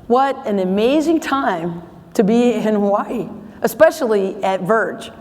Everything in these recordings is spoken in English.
What an amazing time to be in Hawaii, especially at VERGE.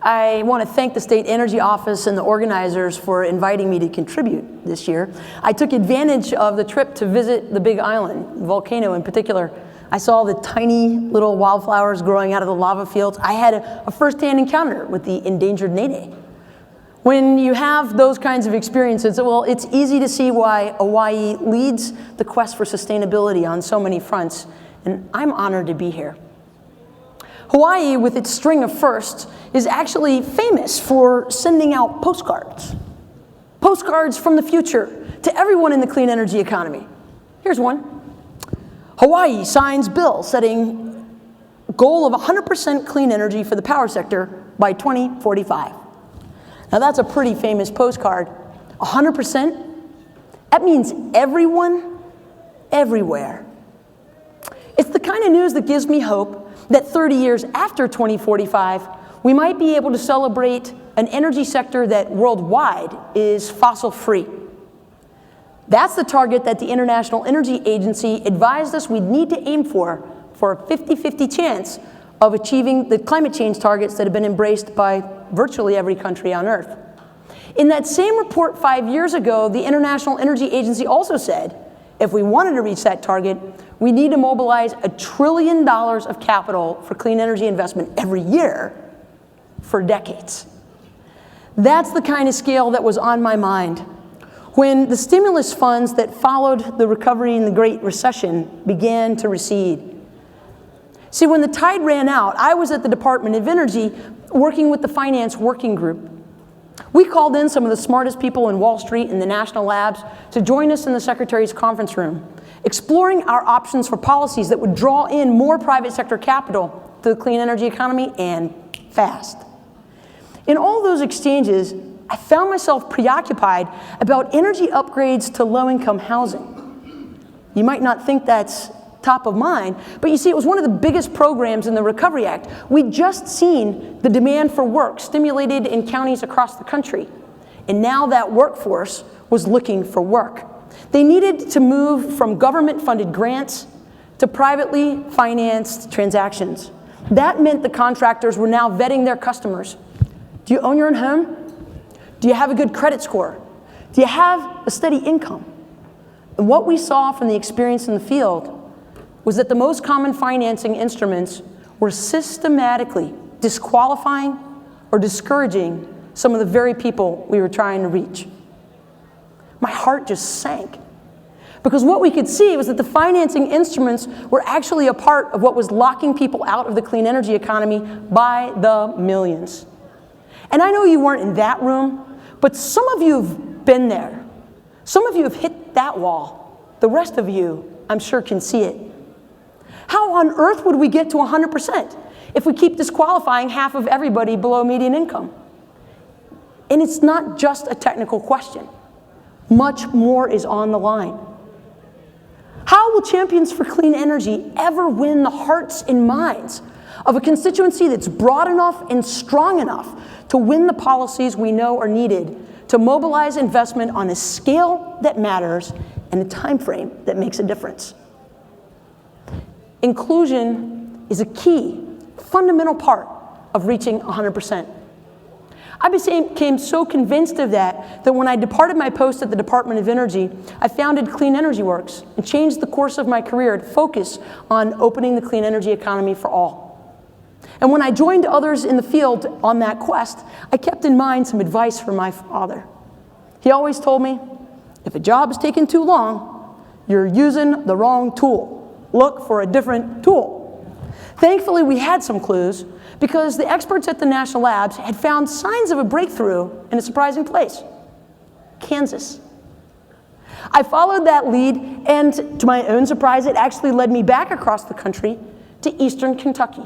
I want to thank the State Energy Office and the organizers for inviting me to contribute this year. I took advantage of the trip to visit the Big Island, volcano in particular. I saw the tiny little wildflowers growing out of the lava fields. I had a first-hand encounter with the endangered nene. When you have those kinds of experiences, well, it's easy to see why Hawaii leads the quest for sustainability on so many fronts, and I'm honored to be here. Hawaii, with its string of firsts, is actually famous for sending out postcards. Postcards from the future to everyone in the clean energy economy. Here's one. Hawaii signs bill setting goal of 100% clean energy for the power sector by 2045. Now that's a pretty famous postcard. 100%, that means everyone, everywhere. It's the kind of news that gives me hope that 30 years after 2045, we might be able to celebrate an energy sector that worldwide is fossil-free. That's the target that the International Energy Agency advised us we'd need to aim for a 50-50 chance of achieving the climate change targets that have been embraced by virtually every country on Earth. In that same report 5 years ago, the International Energy Agency also said, if we wanted to reach that target, we need to mobilize $1 trillion of capital for clean energy investment every year for decades. That's the kind of scale that was on my mind when the stimulus funds that followed the recovery in the Great Recession began to recede. See, when the tide ran out, I was at the Department of Energy working with the Finance Working Group. We called in some of the smartest people in Wall Street and the national labs to join us in the Secretary's conference room, exploring our options for policies that would draw in more private sector capital to the clean energy economy, and fast. In all those exchanges, I found myself preoccupied about energy upgrades to low-income housing. You might not think that's top of mind, but you see, it was one of the biggest programs in the Recovery Act. We'd just seen the demand for work stimulated in counties across the country, and now that workforce was looking for work. They needed to move from government-funded grants to privately financed transactions. That meant the contractors were now vetting their customers. Do you own your own home? Do you have a good credit score? Do you have a steady income? And what we saw from the experience in the field was that the most common financing instruments were systematically disqualifying or discouraging some of the very people we were trying to reach. My heart just sank, because what we could see was that the financing instruments were actually a part of what was locking people out of the clean energy economy by the millions. And I know you weren't in that room, but some of you have been there. Some of you have hit that wall. The rest of you, I'm sure, can see it. How on earth would we get to 100% if we keep disqualifying half of everybody below median income? And it's not just a technical question. Much more is on the line. How will champions for clean energy ever win the hearts and minds of a constituency that's broad enough and strong enough to win the policies we know are needed to mobilize investment on a scale that matters and a time frame that makes a difference? Inclusion is a key, fundamental part of reaching 100%. I became so convinced of that when I departed my post at the Department of Energy, I founded Clean Energy Works and changed the course of my career to focus on opening the clean energy economy for all. And when I joined others in the field on that quest, I kept in mind some advice from my father. He always told me, if a job is taking too long, you're using the wrong tool. Look for a different tool. Thankfully, we had some clues because the experts at the national labs had found signs of a breakthrough in a surprising place: Kansas. I followed that lead, and to my own surprise, it actually led me back across the country to eastern Kentucky.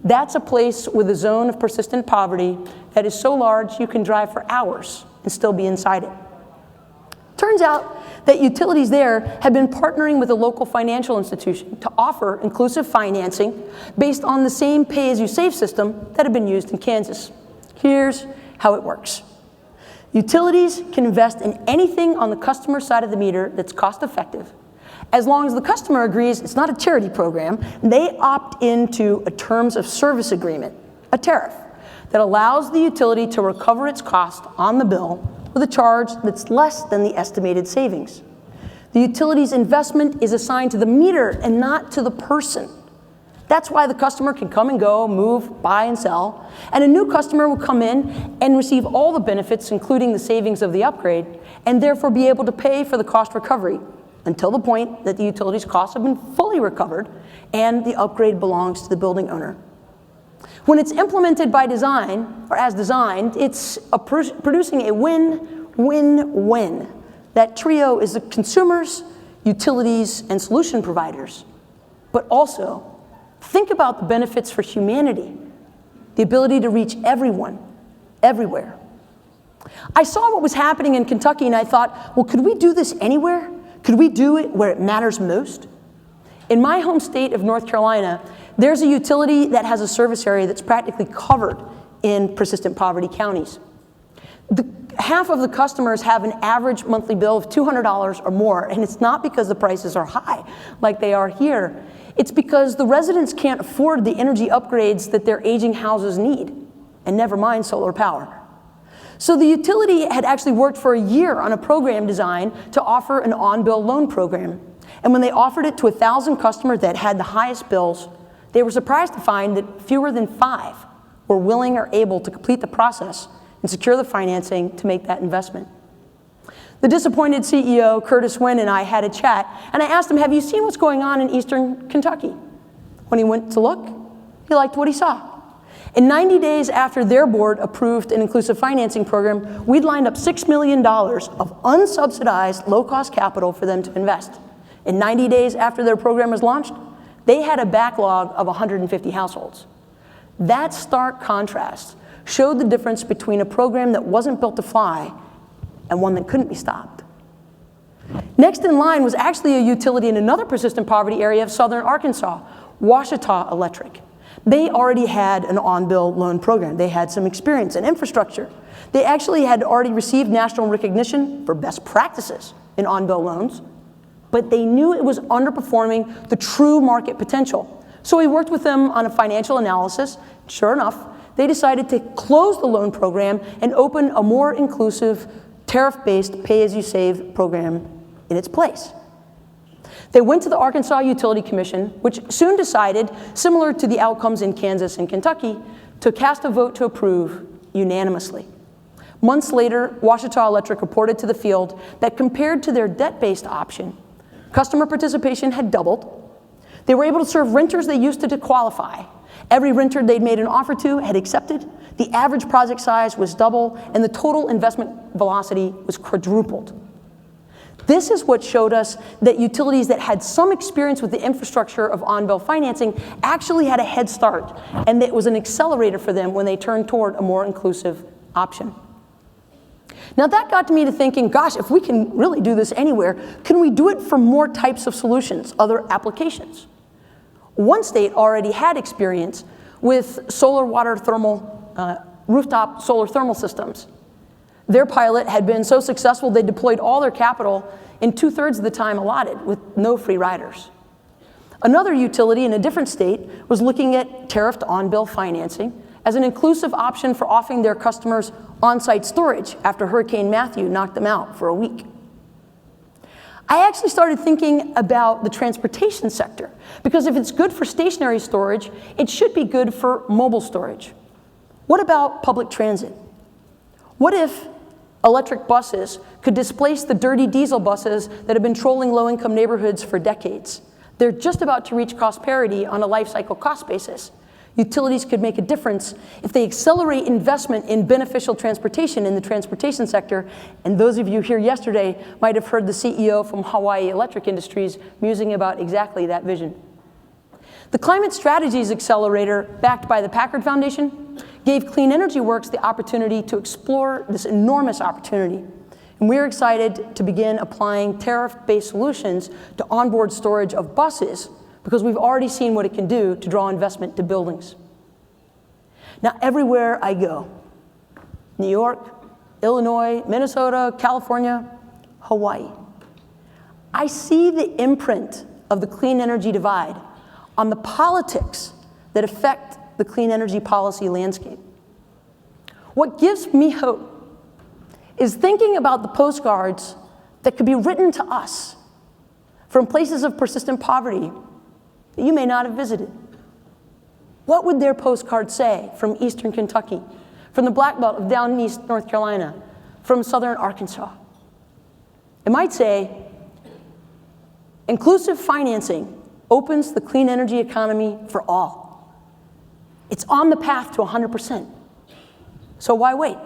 That's a place with a zone of persistent poverty that is so large you can drive for hours and still be inside it. Turns out that utilities there have been partnering with a local financial institution to offer inclusive financing based on the same pay-as-you-save system that had been used in Kansas. Here's how it works. Utilities can invest in anything on the customer side of the meter that's cost-effective As long as the customer agrees it's not a charity program, they opt into a terms of service agreement, a tariff, that allows the utility to recover its cost on the bill with a charge that's less than the estimated savings. The utility's investment is assigned to the meter and not to the person. That's why the customer can come and go, move, buy and sell, and a new customer will come in and receive all the benefits, including the savings of the upgrade, and therefore be able to pay for the cost recovery until the point that the utility's costs have been fully recovered and the upgrade belongs to the building owner. When it's implemented by design, or as designed, it's producing a win-win-win. That trio is the consumers, utilities, and solution providers. But also, think about the benefits for humanity, the ability to reach everyone, everywhere. I saw what was happening in Kentucky and I thought, well, could we do this anywhere? Could we do it where it matters most? In my home state of North Carolina, there's a utility that has a service area that's practically covered in persistent poverty counties. Half of the customers have an average monthly bill of $200 or more, and it's not because the prices are high like they are here. It's because the residents can't afford the energy upgrades that their aging houses need, and never mind solar power. So the utility had actually worked for a year on a program design to offer an on-bill loan program. And when they offered it to 1,000 customers that had the highest bills, they were surprised to find that fewer than 5 were willing or able to complete the process and secure the financing to make that investment. The disappointed CEO, Curtis Wynn, and I had a chat, and I asked him, have you seen what's going on in eastern Kentucky? When he went to look, he liked what he saw. In 90 days after their board approved an inclusive financing program, we'd lined up $6 million of unsubsidized low-cost capital for them to invest. In 90 days after their program was launched, they had a backlog of 150 households. That stark contrast showed the difference between a program that wasn't built to fly and one that couldn't be stopped. Next in line was actually a utility in another persistent poverty area of southern Arkansas, Ouachita Electric. They already had an on-bill loan program. They had some experience and infrastructure. They actually had already received national recognition for best practices in on-bill loans, but they knew it was underperforming the true market potential. So we worked with them on a financial analysis. Sure enough, they decided to close the loan program and open a more inclusive, tariff-based pay-as-you-save program in its place. They went to the Arkansas Utility Commission, which soon decided, similar to the outcomes in Kansas and Kentucky, to cast a vote to approve unanimously. Months later, Ouachita Electric reported to the field that compared to their debt-based option, customer participation had doubled. They were able to serve renters they used to qualify. Every renter they'd made an offer to had accepted. The average project size was double, and the total investment velocity was quadrupled. This is what showed us that utilities that had some experience with the infrastructure of on-bill financing actually had a head start, and it was an accelerator for them when they turned toward a more inclusive option. Now that got me to thinking, gosh, if we can really do this anywhere, can we do it for more types of solutions, other applications? One state already had experience with solar water thermal, rooftop solar thermal systems. Their pilot had been so successful they deployed all their capital in 2/3 of the time allotted with no free riders. Another utility in a different state was looking at tariffed on-bill financing as an inclusive option for offering their customers on-site storage after Hurricane Matthew knocked them out for a week. I actually started thinking about the transportation sector, because if it's good for stationary storage, it should be good for mobile storage. What about public transit? What if electric buses could displace the dirty diesel buses that have been trolling low-income neighborhoods for decades? They're just about to reach cost parity on a life cycle cost basis. Utilities could make a difference if they accelerate investment in beneficial transportation in the transportation sector. And those of you here yesterday might have heard the CEO from Hawaii Electric Industries musing about exactly that vision. The Climate Strategies Accelerator, backed by the Packard Foundation, gave Clean Energy Works the opportunity to explore this enormous opportunity. And we're excited to begin applying tariff-based solutions to onboard storage of buses, because we've already seen what it can do to draw investment to buildings. Now, everywhere I go, New York, Illinois, Minnesota, California, Hawaii, I see the imprint of the clean energy divide on the politics that affect the clean energy policy landscape. What gives me hope is thinking about the postcards that could be written to us from places of persistent poverty that you may not have visited. What would their postcard say from Eastern Kentucky, from the Black Belt of down East North Carolina, from Southern Arkansas? It might say, inclusive financing opens the clean energy economy for all. It's on the path to 100%. So why wait?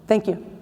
Thank you.